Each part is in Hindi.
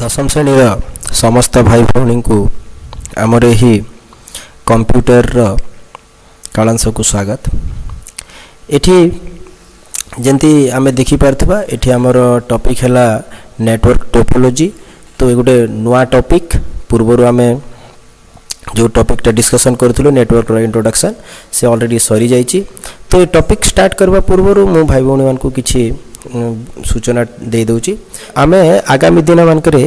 दशम श्रेणी समस्त भाई भौणी को आमर यही कंप्यूटर कालांश को स्वागत। एठी जंती आमे देखि पारथबा एठी हमर टॉपिक हैला नेटवर्क टोपोलॉजी। तो ये गोटे नुआ टॉपिक पूर्वरु आमे जो टॉपिक टा डिस्कशन करथुलो नेटवर्क रो इंट्रोडक्शन से ऑलरेडी सरी जाईची। तो ये टॉपिक स्टार्ट करबा पूर्वरु मो भाई भौणी मान को किछि सूचना दे दउची। आमे आगामी दिन मानकरे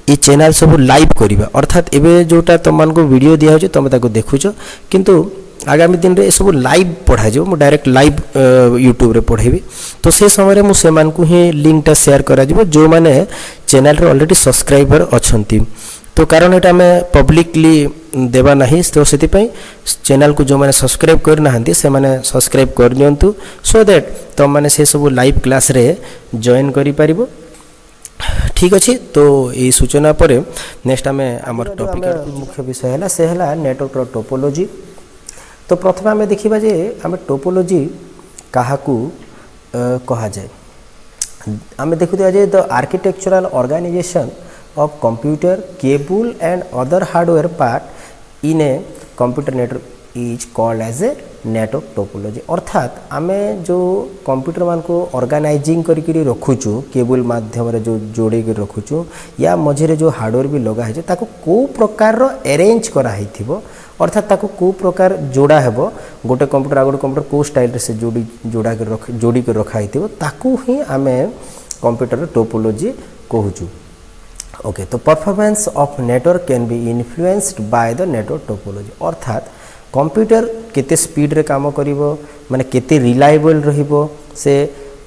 ये चैनल सब लाइव करिबा, अर्थात एबे जोटा तुम मान को वीडियो दिया हो तुम ताको देखुछ, किंतु आगामी दिन रे सब लाइव पढ़ा जो डायरेक्ट लाइव यूट्यूब रे पढ़ेबी। तो से समय मु से मान को ही लिंक टा शेयर करा जिवो जो माने चैनल रे ऑलरेडी सब्सक्राइबर अछंती। तो कारण एटा में पब्लिकली देवा नहीं, तो सेति पई चैनल को जो माने सब्सक्राइब कर नाहंती से माने सब्सक्राइब कर नियंतु, सो दैट तुम माने से सब लाइव क्लास रे जॉइन करि परिबो। ठीक अच्छे। तो ये सूचना पर नेक्स्ट आम आम टॉपिक मुख्य विषय है से है नेटवर्क टोपोलॉजी। तो प्रथम आम देखा जे आम टोपोलॉजी क्या कहा जाए। आम देखुआ जे the architectural organisation of computer cable and other hardware part in a computer network is called as a network topology. अर्थात आमे जो कंप्यूटर मान को ऑर्गेनाइजिंग करी रखुचु केबल माध्यम रे जो जोड़े के रखुचु या मझे जो हार्डवेयर भी लगा है ताको को प्रकार रो अरेंज करा हिथिबो, अर्थात ताको को प्रकार जोड़ा हेबो गोटे कंप्यूटर आ गोटे कंप्यूटर को स्टाइल रे से जोड़ी के रखा हिथिबो ताको ही आमे कंप्यूटर टोपोलॉजी कहूचु। ओके। तो performance of network can be influenced by the network topology. अर्थात कंप्यूटर केते स्पीड रे काम करिवो माने केते रिलायबल रहिबो से,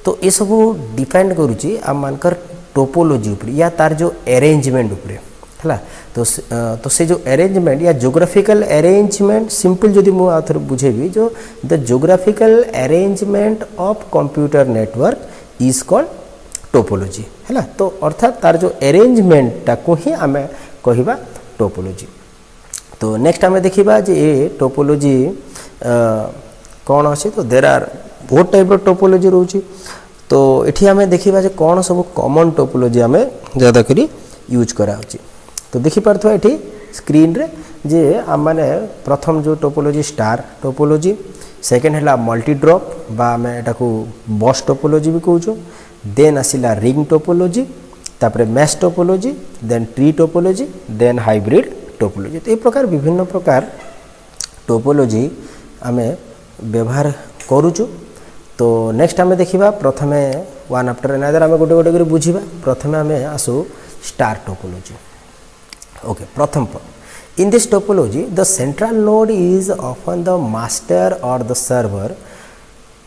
तो ये सब डिपेंड करूची आ मानकर टोपोलॉजी ऊपर या तार जो अरेंजमेंट ऊपर हला। तो से जो अरेंजमेंट या ज्योग्राफिकल अरेंजमेंट सिंपल जदि मु आथर बुझेबी जो the geographical arrangement of computer network is called topology हला। तो अर्थात तार जो अरेंजमेंट टाको ही आमे कहिबा टोपोलॉजी। तो नेक्स्ट आम देखा जे ये टोपोलॉजी कौन अच्छे। तो देर आर बहुत टाइप टोपोलॉजी रोची। तो ये आम देखा जे कौन सब कॉमन टोपोलॉजी आम ज़्यादा करी यूज करा। तो देखिपार ये स्क्रीन रे जे आम मैंने प्रथम जो टोपोलॉजी स्टार टोपोलॉजी, सेकेंड है मल्टी ड्रॉप बा आम एटा को बस टोपोलॉजी भी कहूँ, देन आसिला रिंग टोपोलॉजी, तापरे mesh topology, then tree topology, then hybrid topology. तो ये प्रकार विभिन्न प्रकार टोपोलॉजी आमे व्यवहार करूचु। तो नेक्स्ट आमे देखिबा प्रथमे वन आफ्टर अनदर आमे गोटे गोटे करी बुझिबा। प्रथमे आमे आसु स्टार टोपोलॉजी। ओके। प्रथम in this topology the central node is often the master or the server,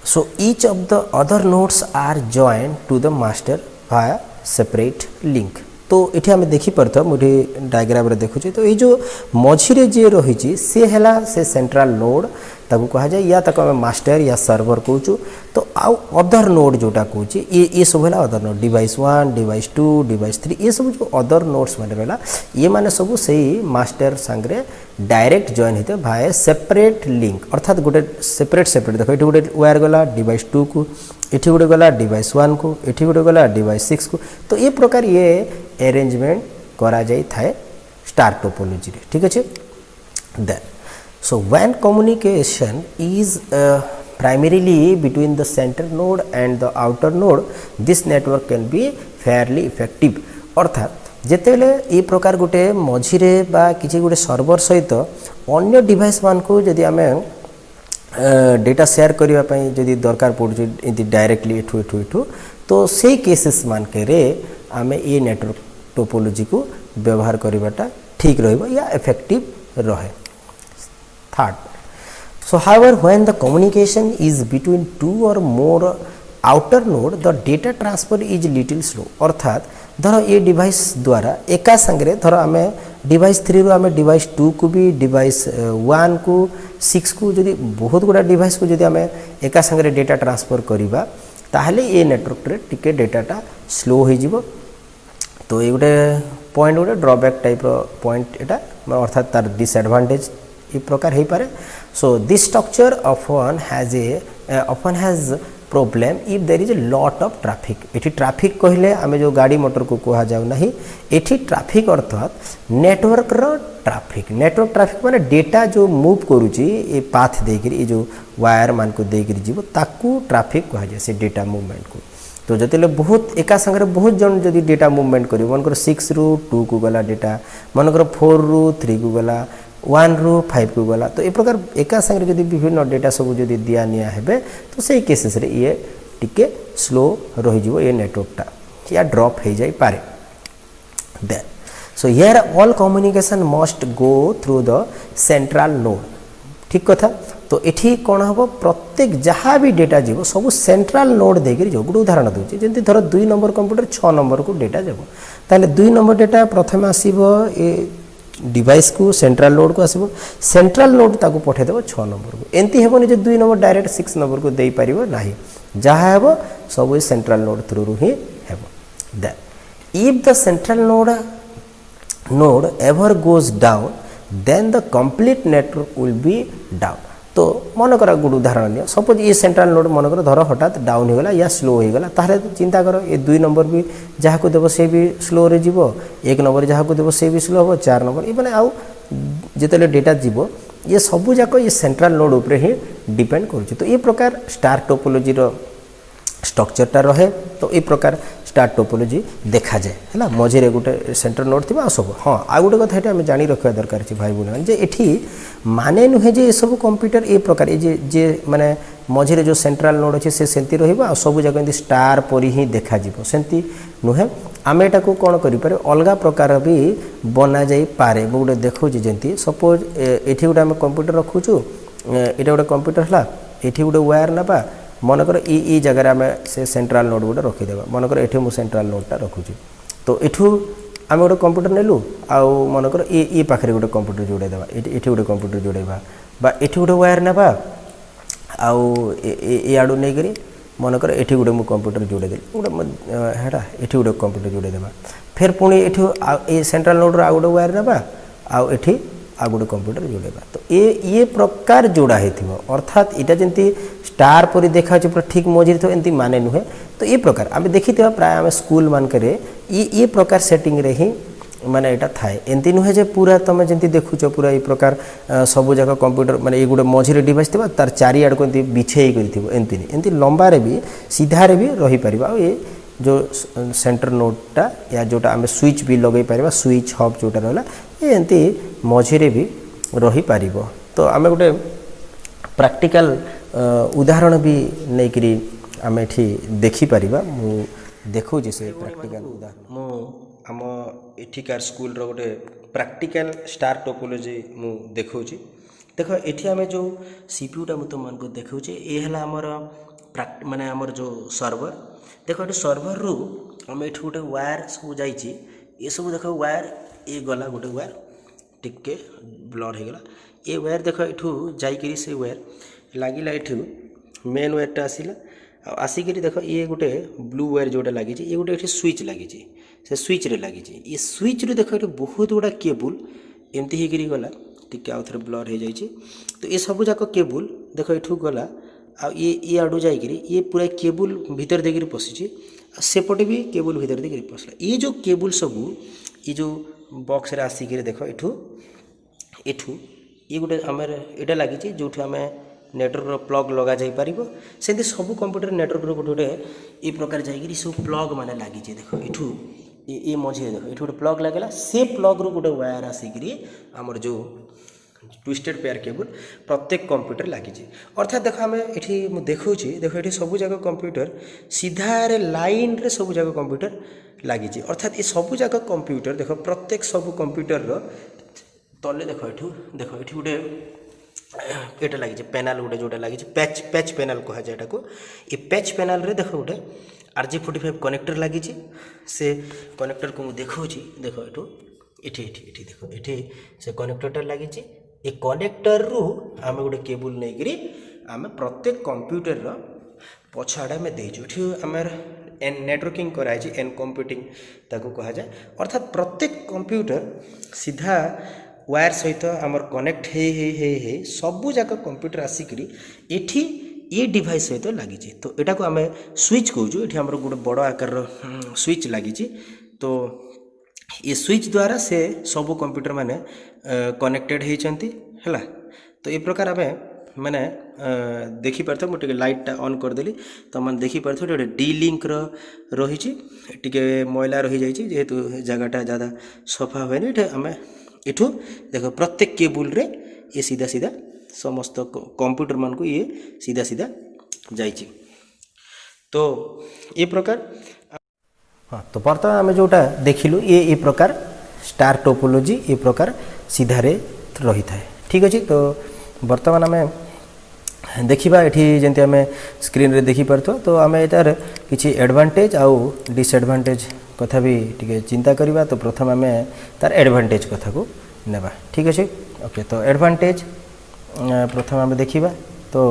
so each of the other nodes are joined to the master via separate link. तो ये आम देखिपार मुझे डायग्राम रे देखुचे। तो ये जो मझीरे जी रही सी है से सेंट्रल नोड ताकू कहा जाए या ताको आम मास्टर या सर्वर कहूँ। तो आउ अदर नोड जोटा कहूँ ये सब है other node, device 1 device 2 device 3 ये सब जो अदर नोड्स मैंने रहा ये मैंने सब से मास्टर सांगे डायरेक्ट जॉइन होते भाई सेपरेट लिंक। अर्थात गोटे सेपरेट देख ये गोटे वायर गला डिवाइस 2 को, ये गोटे गला डिवाइस 1 को, ये गोटे गला डिवाइस 6 को। तो ये प्रकार ये अरेंजमेंट करा जाई थाए स्टार टोपोलॉजी रे। ठीक अच्छे। Then so when communication is primarily between the center node and the outer node, this network can be fairly effective। अर्थात जेतेले ये प्रकार गोटे मझीरे बा किसी गोटे सर्वर सहित अन्य डिवाइस मान को जदि आमे डेटा शेयर करबा पई जदि दरकार पड़ुची इति डायरेक्टली एठू तो से केसेस मान के रे आमे ये नेटवर्क टोपोलॉजी को व्यवहार करबाटा ठीक रहबो या इफेक्टिव रहे। Third, so however when the communication is between two or more outer node, the data transfer is little slow। अर्थात धर ये डिवाइस द्वारा एका संगे धर आम डिवाइस 3 रू आम डिवाइस 2 को भी डिवाइस 1 को 6 को जदि बहुत गुड़ा डिवाइस को जदि आम एका संगे डेटा ट्रांसफर करिबा ताहले ये नेटवर्क रे टिके डेटाटा स्लो हो जिवो। तो ये गोटे पॉइंट गोटे ड्रॉबैक टाइप रो पॉइंट एटा, अर्थात तार डिसएडवांटेज ये प्रकार हो पारे। So this structure often has problem if there is a lot of traffic. एठी ट्रैफिक कहले आमे जो गाड़ी मोटर को कहा जाउ नाही, एठी ट्रैफिक अर्थात नेटवर्क रो ट्रैफिक। नेटवर्क ट्रैफिक माने डेटा जो मूव करूची ए पाथ देकरी ए जो वायर मान को देकरी जीवो ताकू ट्रैफिक कहा जाय से डेटा मूवमेंट को। तो जतेले बहुत एका संगे बहुत जन जदि डेटा मूवमेंट करियो मनकर 6 रु 2 को गला डेटा, मनकर 4 रु 3 को गला, 1 रु 5 को गला, तो ए प्रकार एका संगे जदि विभिन्न डेटा सब जदि दिया निया हेबे तो सेही केसेस रे ये टिके स्लो रहि जीवो ये नेटवर्कटा या ड्रॉप हे जाई पारे। Then so here all communication must go through the central node. ठीक कथा। तो एठी कौन हम प्रत्येक जहाँ भी डेटा जीव सब सेंट्रल नोड देकर जो गोटे उदाहरण दूसरी जमी धर 2 नंबर कंप्यूटर 6 नंबर को डेटा जब ताले 2 नंबर डेटा प्रथम आसीबो ए डिवाइस को सेंट्रल नोड को आसीबो, सेंट्रल नोड ताको पठे देबो 6 नंबर को। एंती हेबोनी जे 2 नंबर डायरेक्ट 6 नंबर को देई परिबो नाही, जहाँ हेबो सब सेंट्रल नोड थ्रू रु ही हेबो। Then if the central node ever goes down then the complete network will be down. तो मन कर गोटे उदाहरण नियो, सपोज ये सेंट्रल नोड मन कर धर हठात डाउन हो गला या स्लो हो गला, ताहले चिंता कर ये 2 नंबर भी जहाँ को देव से भी स्लो रे जीवो, 1 नंबर जहाँ को देव से भी स्लो हो, 4 नंबर ये माने आउ जेतेले डेटा जीवो ये सबू जाक ये सेंट्रल नोड उपरे ही डिपेंड करूची। तो ये प्रकार स्टार टोपोलॉजी रो स्ट्रक्चरटा रहे। तो ये प्रकार स्टार टोपोलॉजी देखा जाए है मझे गोटे सेंट्रल नोड थी सब। हाँ आ गोटे कथा ये जानी रखा दरकार भाई बहन जे एठी माने नुहे जे सब कंप्यूटर ए प्रकार ये जे माने मझे जो सेंट्रल नोड अच्छे से सेंती रहिबा आ सब जगह स्टार परी ही देखा जीवो सेंती नुहे। आमे एटा को कोन करि पारे अलगा प्रकार भी बना जाई पारे। मु गोटे देखौ जेंती सपोज एठी गोटे हम कंप्यूटर रखुछु, एटा गोटे कंप्यूटर हला, एठी गोटे वायर नबा मनकर ई जगह आम से सेंट्रल नोड गोटे रखीदेवा। मनकर एठी मु सेंट्रल नोडटा रखुची, तो एठू आम गोटे कंप्यूटर नेलु आउ मनकर ई पाखरे गोटे कंप्यूटर जोड़े देवा, एठी गोटे कंप्यूटर जोड़ेबा बा एठी गोटे वायर नेबा आउ ए आडू नै करी मनकर एठी गोटे मु कंप्यूटर जोड़े देली गोटे हेडा एठी गोटे कंप्यूटर जोड़े देबा। फिर पुणी एठी ए सेंट्रल नोड आ गोटे वायर नेबा आउ एठी आ गोटे कंप्यूटर जोड़ेबा। तो ये प्रकार जोड़ा हेथिबो अर्थात इटा जंती स्टार परी देखा पूरा ठीक मझे तो एमती माने नुहे। तो ये प्रकार आम देखी प्राय आम स्कूल मानकरे ये प्रकार सेटिंग रे ही माने एटा थाए। एमती नुहे जे पूरा तुम जंती देखुच पूरा ये प्रकार सब जगह कंप्यूटर माने ये गोटे मझे डिवाइस थिबा तार चारिआड को एमती बिछेई करिथिबो एमती नहीं, एमती लंबा रे भी सीधा रे भी रही परिबा। ये जो सेंटर नोडटा या जोटा आम स्विच भी लगे पारिबा स्विच हब जोटा रहला ये एमती मझे भी रही पारिबो। तो आम गोटे प्रैक्टिकल उदाहरण भी नहीं करी आम एठी देखि परिबा। मु देखो जैसे प्रैक्टिकल उदाहरण मु आम एठिकार स्कूल रो गोटे प्रैक्टिकल स्टार टोपोलॉजी मु देखौची। देखो एठी आम जो सीपीयूटा मु तुम को देखौची ए हला हमर माने हमर जो सर्वर देखो ये सर्वर रु आम एठी गोटे वायर सब जाइची ये सब देखो वायर ए गला गोटे वायर टिके ब्लर हो गला ये वायर देखो एठू जाइकरी से वायर लागिला एठू मेन वायरटा आसिला आसिक देख ये गोटे ब्लू वायर जोटा लगी ये गोटे ये स्विच लगी से स्विच रे लगी ये स्विच रे देख ये बहुत गुड़ा केबुल एमती होकर गला टिके आउ थे ब्लर हो जाए। तो ये सब जाक केबुल देख एठू गला ये आड़ू जाइए ये पूरा केबुल भीतर देकर पशिची सेपटे भी केबुल भीतर देकर पसला। ये जो केबुल सब ये जो बॉक्स रे आसिक देख एठू एठू ये गोटे आमर यहाँ लगी जो आम नेटवर्क प्लग लगा जाई पारिबो सेंती सब कंप्यूटर नेटवर्क गोटे गोटे ये प्रकार जाइए सब प्लग माने लगी देख एठू ये मझे देख एठू गोटे प्लग लगेगा से प्लग रू गोटे वायर आसिक आमर जो ट्विस्टेड पेयर केबल प्रत्येक कंप्यूटर लगी। अर्थात देख आम ये देखुची देख ये सब जगह कंप्यूटर सीधा रे लाइन रे सब जगह कंप्यूटर लगी। अर्थात ये सब जगह कंप्यूटर देख प्रत्येक सब कंप्यूटर तले देख ये गोटे ये लगी पैनल गोटे जोटा लगी पैच पैनल कह जाए को ये पैच पैनल रे देख गोटे RJ45 कनेक्टर लगी से कनेक्टर को देखी देख ये देख ये से कनेक्टरटा लगी ये कनेक्टर रु आम गोटे केबुल नहीं आम प्रत्येक कंप्यूटर पछाड़ा में देचु आम नेटवर्किंग कराई एन कंप्यूटिंग ताको कहा जाए। अर्थात प्रत्येक कंप्यूटर सीधा वायर सहित आमर कनेक्ट हे सबू जाक कंप्यूटर आसिक एठी ये डिवाइस सहित लगी तो यहाँ को आम स्विच कहूँ ये आम गोटे बड़ आकार स्विच लगी तो ये स्विच द्वारा से सब कंप्यूटर माने कनेक्टेड होती है तो ये प्रकार आम मैंने देखिपार मुझे लाइटा ऑन करदेली तो मैंने देखिपार गोटे डी लिंक रही टी मैला रही जाइए जेहेतु जगहटा ज़्यादा सफा हुए आम एठू देख प्रत्येक केबुल रे ये सीधा सीधा समस्त कंप्यूटर मान को ये सीधा सीधा जाइए तो ये प्रकार हाँ तो बर्तमान आम जोटा देखिलु ये प्रकार स्टार टोपोलॉजी ये प्रकार सीधा रे रही था ठीक अच्छे तो बर्तमान आम देखा ये जमी आम स्क्रीन रे देखी पार्थो तो आम यार किसी एडवांटेज आउ डिसएडवांटेज कथा भी टिके चिंता करवा तो प्रथम आम तार एडवांटेज कथा को नेबा ठीक अच्छे ओके तो एडवांटेज प्रथम आम देखा तो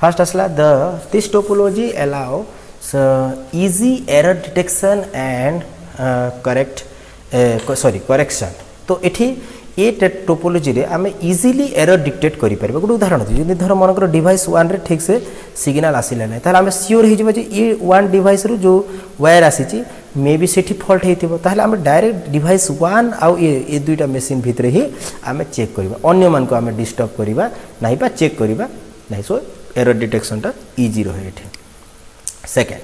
फर्स्ट आसला this topology allow easy error detection and correction तो एठी ये टोपोलॉजी रे आमे इजीली एरर डिटेक्ट करि परबे गोटे उदाहरण दे जदि धर मनकर डिवाइस 1 रे ठीक से सिग्नल आसिला नै ताले आमे श्योर हे जबे जे ये 1 डिवाइस रो जो वायर आसीची मे बी सेठी फॉल्ट हेतिबो ताले आमे डायरेक्ट डिवाइस 1 आउ ये दुईटा मशीन भितरे ही आमे चेक करबा अन्य मान को आमे डिस्टर्ब करबा नाही बा चेक करबा नाही सो एरर डिटेक्शन टा इजी रहे एठी Second,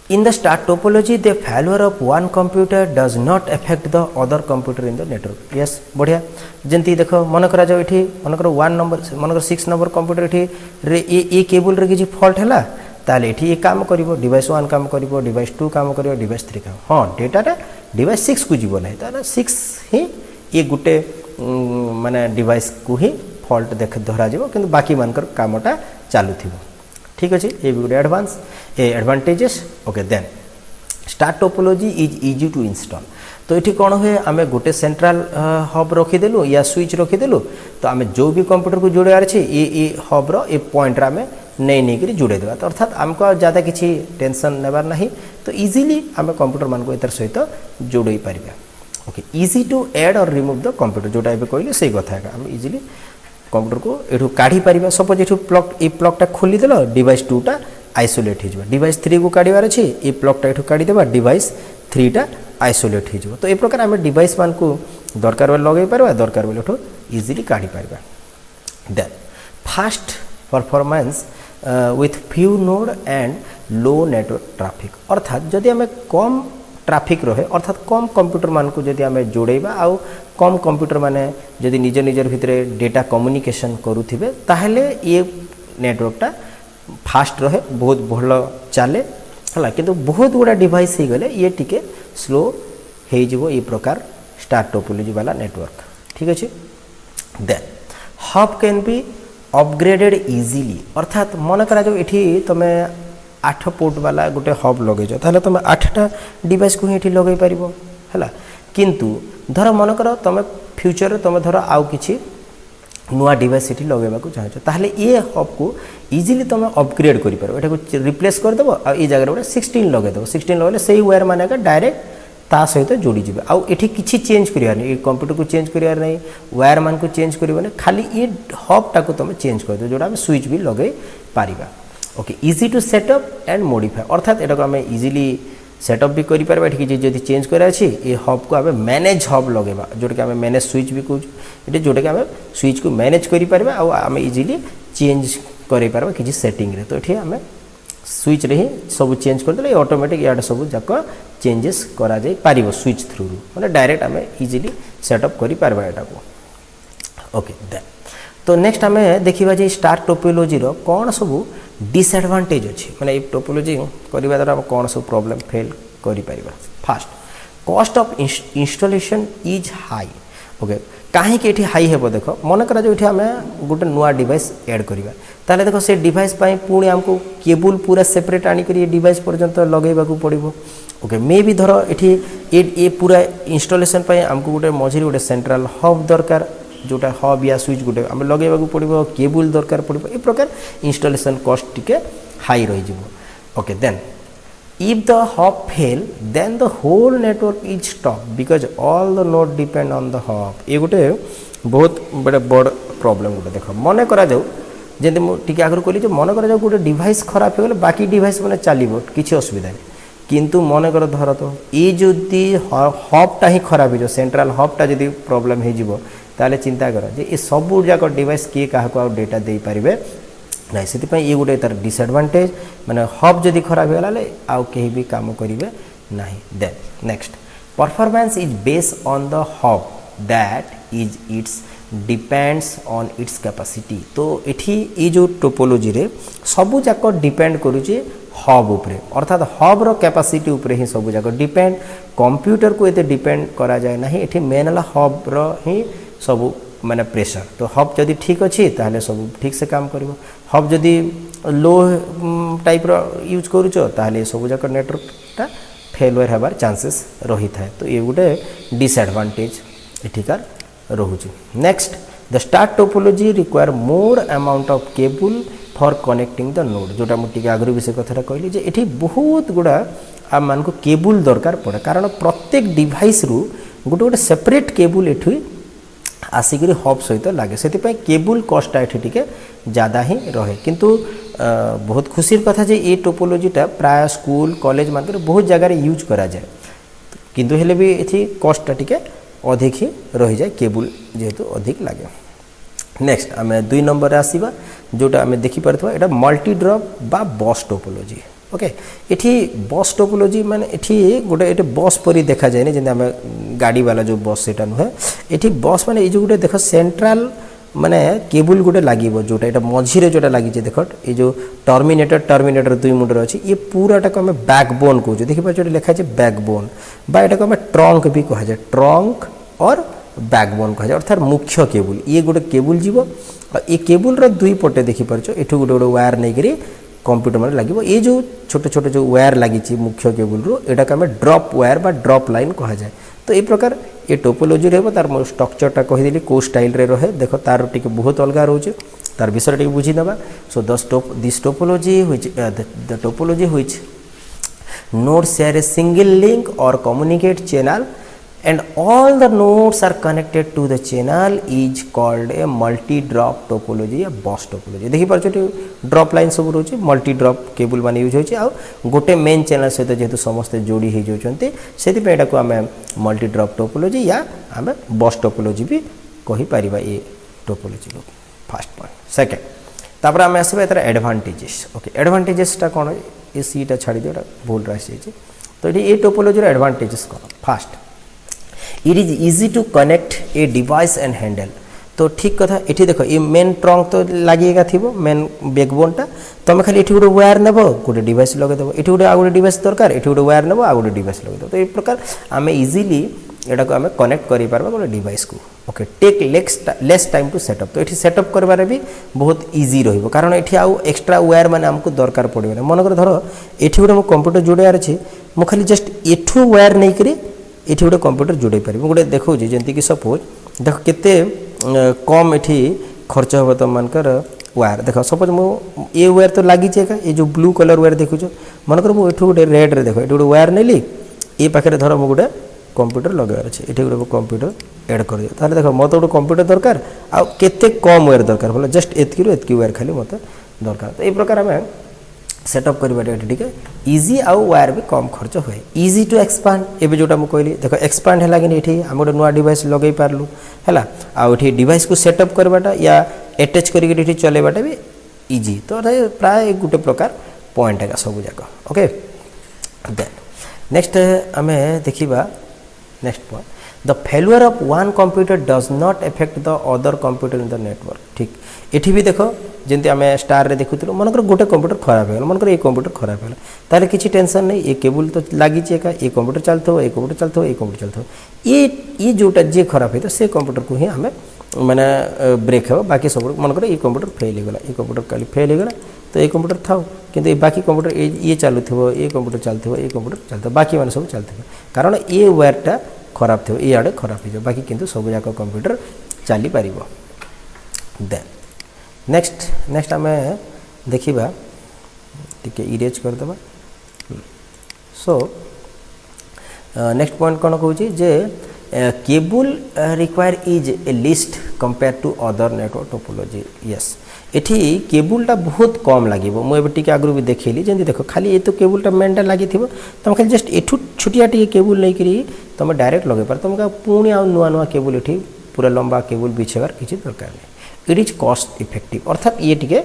in the star topology, the failure of one computer does not affect the other computer in the network. Yes, बढ़िया जंती देखो मन करा जाओ इठी मन करो 1 नंबर मन करो 6 नंबर कंप्यूटर इठी रे ए केबल रे किछि फॉल्ट हैला ताले इठी ये काम करिवो डिवाइस 1 काम करिवो डिवाइस 2 काम करिवो डिवाइस 3 काम हां डेटाटा डिवाइस 6 को जीवो नै ताले 6 ही ये गुटे माने डिवाइस को ही फॉल्ट देख धरा जीवो किंतु बाकी मानकर कामटा चालू थिवो ठीक अच्छे ये भी गोटे advantages okay then star topology is easy to install तो ये कौन हुए आम गोटे सेंट्रल हब रखीदेलु या स्विच रखीदेलु तो आम जो भी कंप्यूटर को जोड़ार अच्छे ये हब रो ये पॉइंट आम नहीं नहीं जोड़े देवा तो अर्थात आमको ज़्यादा किसी टेंशन नेबार ना तो इजीली आम कंप्यूटर मान को एतर सहित जोड़े पार ओके इजी टू ऐड और रिमूव द कंप्यूटर जोटा कहले से कथा है आम इजीली कंप्यूटर को एठू काढ़ी पारिबा सपोज एठू प्लग ए प्लगटा खोली देलो डिवाइस 2 टा आइसोलेट हो डिवाइस 3 को काढ़ीबार अछि ए प्लगटा एठू काढ़ी देबा डिवाइस 3 टा आइसोलेट हो तो ए प्रकार आम डिवाइस मान को दरकार बेले लगे पारबा दरकार बेले एठू इजीली काढ़ी पारबा then fast performance with few node and low network traffic अर्थात जदि आम कम ट्रैफिक रहे अर्थात कम कंप्यूटर मान को जदि आम जोड़ेबा आउ कम कंप्यूटर माने जदि निज निजर भितरे डेटा कम्युनिकेशन करुथिबे ताहले ये नेटवर्कटा फास्ट रहे बहुत भल चले है किंतु बहुत गुड़ा डिवाइस हो गले ये टिके स्लो हो जिवो ये प्रकार स्टार टोपोलॉजी वाला नेटवर्क ठीक अच्छे then hub can be upgraded easily अर्थात मन करा जो एठी तमे 8 पोर्ट वाला गोटे हब लगे ताहले तमे 8टा डिवाइस को एठी लगे पारिबो हैला किंतु धर मन कर तुम फ्यूचर तुम धर आउ किछि नुआ डिवाइस एठी लगेबा को चाहछो ताहले ये हब को इजीली तुम अपग्रेड करि पारो एटा को रिप्लेस कर देबो आ ए जगह रे 16 लगे देबो 16 लगले सेही वायर माने का डायरेक्ट ता सहित जोड़ी जिबे आउ एठी किछि चेंज करिया नै ए कंप्यूटर को चेंज करिया नै वायर मान को चेंज करियो नै खाली ये हब टा को तुम चेंज कर दो जोडा हम स्विच भी लगे पारिबा okay easy to set up and modify अर्थात एटा को हम इजीली सेटअप भी करि परबा ठीक जदि चेंज करे अछि ए हब को आबे मैनेज हब लगेबा जोटा कि आबे मैनेज स्विच भी कहू एटे जोटा कि आबे स्विच को मैनेज करि परबा आ आबे इजीली चेंज करि परबा किछि सेटिंग रे तो एठी आबे स्विच रे ही सब चेंज कर देले ऑटोमेटिक याडा सब जाक चेंजेस करा जाय पारिबो स्विच थ्रू माने डायरेक्ट आबे इजीली सेटअप करि परबा एटा को ओके देन तो नेक्स्ट आमे देखिबा जे स्टार टोपोलॉजी रो कोन सब डिसएडवांटेज अच्छी मैंने ये टोपोलॉजी करवा द्वारा हम कौन सब प्रॉब्लम फेल करि परिबा fast cost of installation is high okay कहीं के हाई हेबो देखो मन करा जो आम गोटे नुआ डिवाइस ऐड करवा ताले देखो से डिवाइस पुणी आमको केबल पूरा सेपरेट आनिक डिवाइस पर्यंत लगेबा को पड़ो ओके मे भी धर ये पूरा इंस्टॉलेशन आमको गोटे मझे गोटे सेंट्रल हब दरकार जोटा हब या स्विच गोटे आम लगे पड़ो केबल दरकार पड़ो ए प्रकार इंस्टॉलेशन कॉस्ट टिके हाई रही okay then if the hub fail then the whole network is stop because all the node depend on the hub ये गोटे बहुत बड़े बड़ प्रॉब्लम गोटे देख मन करा जाऊ जमी मुझे आगे कहली मन कर गोटे डिवाइस खराब हो गले बाकी डिवाइस मैंने चलो किसी असुविधा नहीं किंतु मन कर धर तो ये जदि हबटा ही खराब हो सेंट्रल हबटा जदि प्रॉब्लम हो ताले चिंता कर जे ये सब जाक डिवाइस किए क्या डेटा दे पारे ना से ये गोटे तार डिसएडवांटेज माने हब जदि खराब हो गले आउ कहीं भी काम करेंगे ना। Then next performance is based on the hub that is it's depends on its capacity. तो एठी ये जो टोपोलॉजी रे सबू जाक डिपेंड करुचे हब उपरे अर्थात हब रो कैपेसिटी उपरे ही सबू जाक डिपेंड कंप्यूटर को एते डिपेंड करा जाए ना एठी मेन हला हब रो ही सबू माने प्रेशर। तो हब जदि ठीक अच्छी ताहले सब ठीक से काम करिवो हब जदि लो टाइप रो यूज करूचो ताहले सबू जाक नेटवर्कटा फेलुअर हेबार चांसेस रही थाए। तो ये गोटे डिसएडवांटेज एठिकार रोचे। Next the star topology require more amount of cable for connecting the node जोटा मुझे आगु भी से कथा कहली जे एठी बहुत गुड़ा आम मान को केबल दरकार पड़े कारण प्रत्येक डिवाइस रु गोटे गोटे सेपरेट केबल एठी आसिक हब सहित लगे से केबल कस्टा ये ज़्यादा ही रहे किंतु बहुत खुशी कथा जे ये टोपोलॉजीटा प्राय स्कूल कॉलेज मान बहुत जगह यूज करा जाए किंतु हेले भी ये कस्टा टिके अधिक ही रही जाए केबल जेहेतु अधिक लगे। नेक्स्ट आम 2 नंबर आसवा जोटा आम देखिपार यहाँ मल्टी ड्रप बा बस टोपोलॉजी। ओके ये बस टोपोलॉजी माने ये गोटे ये बस परी देखा जाए जमी आम गाड़ी वाला जो बस से नुहे ये बस माने ये जो गोटे देख सेंट्रल माने केबल गोटे लगे जोटा ये मझीरे जोटा लगी देख ये जो टर्मिनेटर 2 मुंडर अच्छी ये पूराटा को आम बैकबोन कहूँ देखिए लिखा है बैकबोन बा यहाँ आम ट्रंक भी कह जाए ट्रंक और बैकबोन कह जाए अर्थात मुख्य केबल ये गोटे केबल जीव ये केबल दुई पटे देखिपार एठू गोटे गोटे वायर नहीं कंप्यूटर में लगे ये जो छोटे छोटे जो वायर लगी मुख्य केबल रू यहाँ को आम ड्रप वायर बा ड्रप लाइन कह जाए। तो ये प्रकार ये टोपोलॉजी रही तार स्ट्रक्चरटा कहीदेली कौ स्टाइल रे रहे देख तार टी बहुत अलग रोचे तार विषय टी बुझी नवा। So this topology the topology which nodes share a single link or communicate channel and all the nodes are connected to the channel is called a multi drop topology या bus topology। देखि पारछो ड्रॉप लाइन सब रोचे मल्टी ड्रॉप केबल माने यूज होचे आ गोटे मेन चैनल सहित जेहेतु समस्त जोड़ी हो जाउछन्ते सेति पे एटा को आमे मल्टी ड्रॉप टोपोलॉजी या आमे बस टोपोलॉजी भी कहि परिबा ये टोपोलॉजी को फर्स्ट पॉइंट। सेकंड तापर आमे आसीबा एतर एडवांटेजेस। ओके एडवांटेजेस टा कोन ये सीटा छाड़ी दियो भूल राशि है तो ये टोपोलॉजी एडवांटेजेस कौन first it is easy to connect a device and handle. तो ठीक कथा ये देख ये मेन ट्रंक तो लगेगा थी मेन बैकबोनटा तुम खाली ये गोटे वायर नेब गोटे डिवाइस लगेदेव ये गोटे आ गोटे डिवाइस दरकार ये गोटे वायर नेब आ गोटे डिवाइस लगेदेव। तो ये प्रकार आम इजिली यहाँ को आम कनेक्ट कर गोटे डिवाइस को। Okay take less time to set up. तो ये सेटअप कर भी बहुत इजी रही कारण ये आउ एक्सट्रा वायर मैंने आमको दरकार पड़े ना मनकर धर ये गोटे मो कंप्यूटर जोड़ार अच्छे मो खाली जस्ट एठू वायर नहीं करी ये गोटे कंप्यूटर जोड़े पारि गोटे देखो जमी कि सपोज देख केते कम ये खर्च हम तुम मानकर वायर देख सपोज मो ये वायर तो लगी ये जो ब्लू कलर वायर देखुच मनकर मुझे गोटे रेड रे देख ये गोटे वायर नहीं ये पाखे धर मो गोटे कंप्यूटर लगार अच्छे ये गोटे कंप्यूटर एड कर दियो ताले देख मत गोटे कंप्यूटर दरकार आ केते कम वायर दरकार बोले जस्ट एतकी वायर खाली मत दरकार। तो ये प्रकार आम सेटअप करा इजी आउ वायर भी कम खर्च हुए इजी टू एक्सपांड एवं जोटा मुझे कहली देख एक्सपांड है कि ये आम गोटे नुआ डिवाइस लगे पार्लु है आउ डिवाइस को सेटअप करवाटा या एटाच कर चलवाटा भी इजी। तो प्राय गोटे प्रकार पॉइंट है सब जाक। ओके देन नेक्स्ट आम देखा next point the failure of one computer does not effect the other computer in the network. ठीक ये भी देख जमी आम स्टार रे देखुलू मनकर गोटे कंप्यूटर खराब हो मनकर ये कंप्यूटर खराब है ताले किसी टेंशन नहीं ये केबल तो लगी एका ये कंप्यूटर चलते ये कंप्यूटर चलते ये कंप्यूटर चलते ये जोटा जे खराब है तो से कंप्यूटर को ही आम मैंने ब्रेक हो बाकी सब मनकर ये कंप्यूटर फेल होगा ये कंप्यूटर कल फेल होगा तो ये कंप्यूटर था कि बाकी कंप्यूटर ये चलु ये कंप्यूटर चलते ये कंप्यूटर चलते बाकी मैंने सब चलते कारण ये वायरटा खराब थो ये आड़े खराब हो बाकी किंतु सब जाक कंप्यूटर चली पार। देन नेक्स्ट आम देखा टी इरेज करदे। सो नेक्स्ट पॉइंट कौन कहूँ जे cable require is a least compare to other network topology. Yes एठी केबुलटा बहुत कम लगे मुझे आगु भी देखली जमी देख खाली ये तो केबुलटा मेनटा लगी तुम खाली जस्ट एठू छुटिया टी केबुल नहीं करी तुम डायरेक्ट लगे पार तुमको पुणी आ नुआ नुआ केबुल ये पूरा लंबा केबुल बिछेबार किसी दरकार नहीं इट इज कॉस्ट इफेक्टिव अर्थात ये टी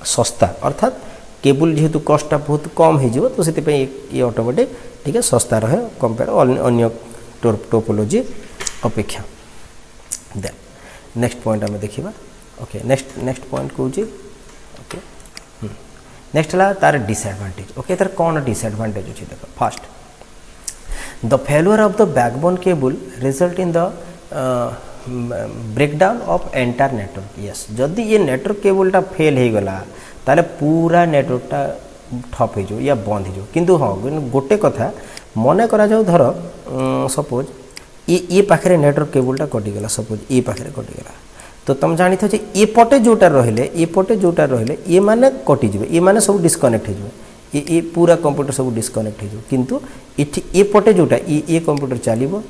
सस्ता अर्थात केबुल जेहेतु कॉस्टा बहुत कम हो तो से ये ऑटोमेटिक टी सस्ता रहे कंपेयर अन्य टोपोलॉजी अपेक्षा देन नेक्स्ट पॉइंट आम देखा ओके नेक्स्ट पॉइंट कौन ओके नेक्स्ट है तार डिसएडवांटेज ओके तार कौन डिसएडवांटेज अच्छे देख fast the failure of the backbone cable result in the breakdown of entire network yes जदि ये नेटवर्क केबलटा फेल हो गला ताले पूरा नेटवर्कटा ठप हो या बंद हो किंतु हाँ गोटे कथा मन करा जाऊ धर सपोज ये पाखे नेटवर्क केबलटा कटिगला सपोज ये पाखे कटिगला तो तुम जानी थो ये पटे जोटा रहिले ये माने कटिज ये माने सब डिस्कनेक्ट हो ये पूरा कंप्यूटर सब डिस्कनेक्ट हो किंतु ये पटे जोटा ये कंप्यूटर चलो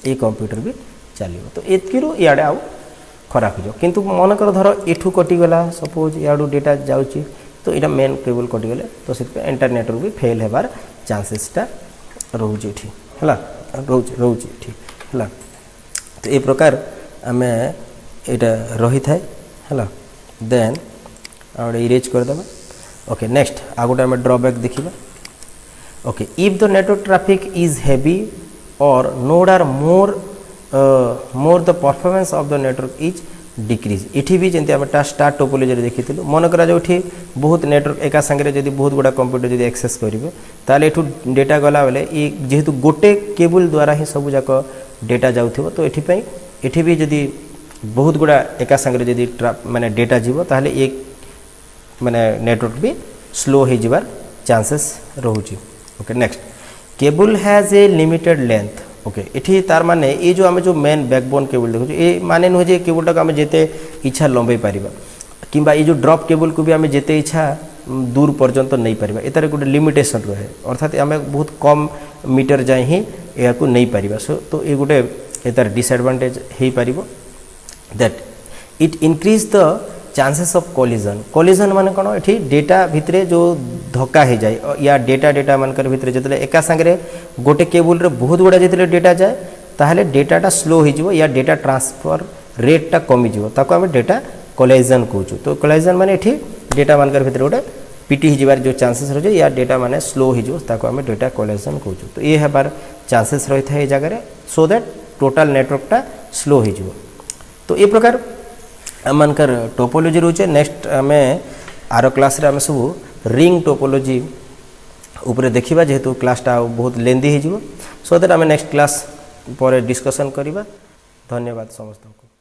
ये कंप्यूटर भी चलो तो एतिकु इे आउ खराब हो किंतु मन कर धर एठू कटिगला सपोज इू डेटा जाऊँगी तो यहाँ मेन केबल कटिगले तो से एंटायर नेटवर्क भी फेल होबार चांसेसटा रोचे है रोचे है तो ये प्रकार आम यहाँ रही थाए है देन गोटे इरेज करदे ओके नेक्स्ट आ गोटे आम ड्रॉबैक देखा okay if the network traffic is heavy or node are more the performance of the network is decrease इठी भी जमी आम स्टार टोपोलॉजी देखी मन करा बहुत नेटवर्क एका संगे जब बहुत गुड़ा कंप्यूटर जब एक्सेस करेंगे ताले एठू डेटा गला बेले ये जेहेतु गोटे केबल द्वारा ही सब जाक डेटा जाऊँ तो ये भी जदि बहुत गुड़ा एका संगे जदि माने डेटा जीव ताहले एक माने नेटवर्क भी स्लो हो जाबार चांसेस रोचे okay next cable has a limited length okay इठी तार माने ये जो आम जो मेन बैकबोन केबल देखो ये माने नुहे जे केबलटा को आम जिते इच्छा लंबे पारिबा किंबा ये जो ड्रॉप केबल को भी आम जिते इच्छा दूर पर्यंत नहीं पारिबा एतार गोटे लिमिटेशन रहे अर्थात आम बहुत कम मीटर जाए ही या नहीं पारिबा सो तो ये गोटे एतार डिसएडवांटेज हो पारिबो that it increase the chances of collision माने कौन ये डेटा भितरे जो धक्का हो जाए या डेटा मानकर भितरे जो एका संगे गोटे केबल रे बहुत गुड़ा जो डेटा जाए ताहले डेटाटा स्लो हो या डेटा ट्रांसफर रेटटा कमी ताको आम डेटा कोलिजन कहूँ तो कोलिजन माने ये डेटा मानकर भितर गोटे पिटी हो जो चांसेस रही या डेटा माने स्लो हो आम डेटा कोलिजन कहूँ तो ये हबार चांसेस रही है जगह सो दैट टोटाल नेटवर्कटा स्लो हो तो ये प्रकार आम मानकर टोपोलॉजी रोचे नेक्स्ट आम आर क्लास रे आम सब रिंग टोपोलॉजी उपरे देखिबा जेहेतु क्लासटा बहुत लेंदी हो सो दैट आम नेक्स्ट क्लास पर डिस्कशन करिबा धन्यवाद समस्त को।